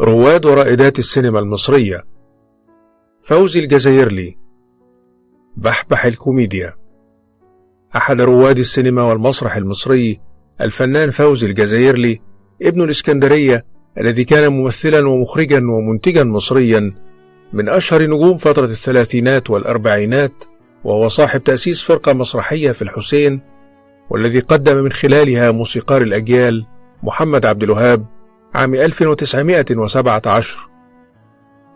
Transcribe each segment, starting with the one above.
رواد ورائدات السينما المصرية: فوزي الجزائرلي، بحبح الكوميديا. أحد رواد السينما والمسرح المصري الفنان فوزي الجزائرلي ابن الإسكندرية، الذي كان ممثلا ومخرجا ومنتجا مصريا من أشهر نجوم فترة الثلاثينات والأربعينات، وهو صاحب تأسيس فرقة مسرحية في الحسين، والذي قدم من خلالها موسيقار الأجيال محمد عبد الوهاب عام 1917.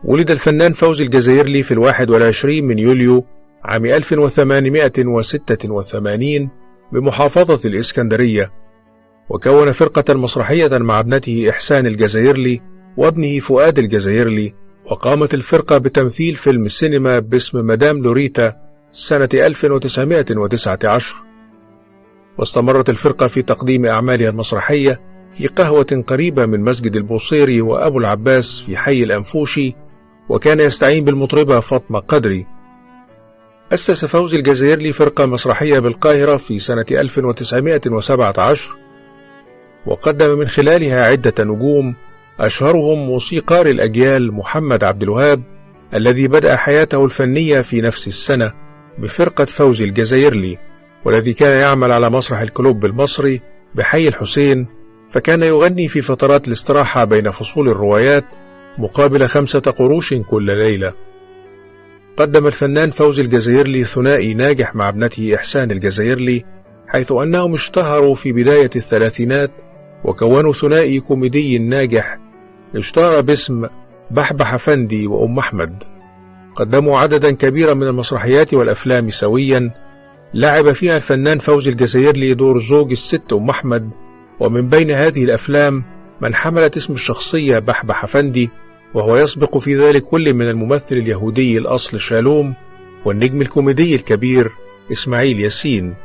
ولد الفنان فوزي الجزائرلي في 21 من يوليو عام 1886 بمحافظة الإسكندرية، وكون فرقة مسرحية مع ابنته إحسان الجزائرلي وابنه فؤاد الجزائرلي، وقامت الفرقة بتمثيل فيلم السينما باسم مدام لوريتا سنة 1919. واستمرت الفرقة في تقديم أعمالها المسرحية في قهوة قريبة من مسجد البوصيري وأبو العباس في حي الأنفوشي، وكان يستعين بالمطربة فاطمة قدري. أسس فوزي الجزائرلي فرقة مسرحية بالقاهرة في سنة 1917، وقدم من خلالها عدة نجوم، أشهرهم موسيقار الأجيال محمد عبد الوهاب، الذي بدأ حياته الفنية في نفس السنة بفرقة فوزي الجزائرلي، والذي كان يعمل على مسرح الكلوب المصري بحي الحسين، فكان يغني في فترات الاستراحة بين فصول الروايات مقابل 5 قروش كل ليلة. قدم الفنان فوزي الجزائرلي ثنائي ناجح مع ابنته إحسان الجزائرلي، حيث أنهم اشتهروا في بداية الثلاثينات وكونوا ثنائي كوميدي ناجح اشتهر باسم بحبح أفندي وأم أحمد. قدموا عددا كبيرا من المسرحيات والأفلام سويا، لعب فيها الفنان فوزي الجزائرلي دور زوج الست أم أحمد، ومن بين هذه الأفلام من حملت اسم الشخصية بحبح أفندي، وهو يسبق في ذلك كل من الممثل اليهودي الأصل شالوم والنجم الكوميدي الكبير إسماعيل ياسين.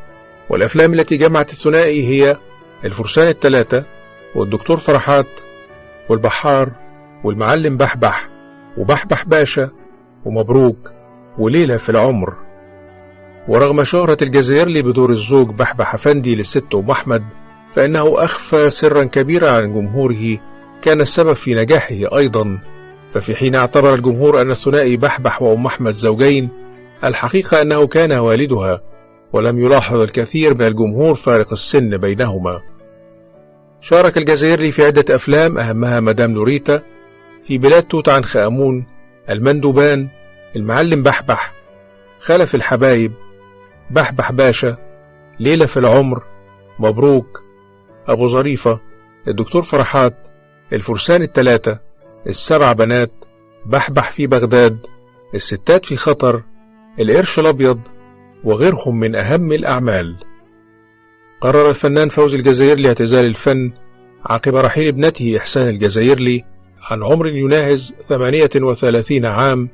والأفلام التي جمعت الثنائي هي الفرسان الثلاثة والدكتور فرحات والبحار والمعلم بحبح وبحبح باشا ومبروك وليلة في العمر. ورغم شهرة الجزائرلي بدور الزوج بحبح أفندي للست أم أحمد، فإنه أخفى سرا كبيرا عن جمهوره كان السبب في نجاحه أيضا. ففي حين اعتبر الجمهور أن الثنائي بحبح وأم أحمد زوجين، الحقيقة أنه كان والدها، ولم يلاحظ الكثير من الجمهور فارق السن بينهما. شارك الجزائرلي في عدة أفلام، أهمها مدام لوريتا، في بلاد توت عنخ آمون، المندوبان، المعلم بحبح، خلف الحبايب، بحبح باشا، ليلة في العمر، مبروك، أبو ظريفة، الدكتور فرحات، الفرسان الثلاثة، السبع بنات، بحبح في بغداد، الستات في خطر، القرش الأبيض، وغيرهم من أهم الأعمال. قرر الفنان فوزي الجزائرلي اعتزال الفن عقب رحيل ابنته إحسان الجزائرلي عن عمر يناهز 38 عام،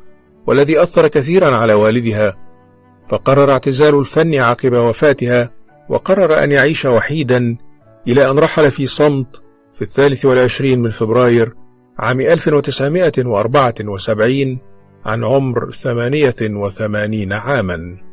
والذي أثر كثيرا على والدها، فقرر اعتزال الفن عقب وفاتها، وقرر أن يعيش وحيدا إلى أن رحل في صمت في 23 من فبراير عام 1974 عن عمر 88 عاما.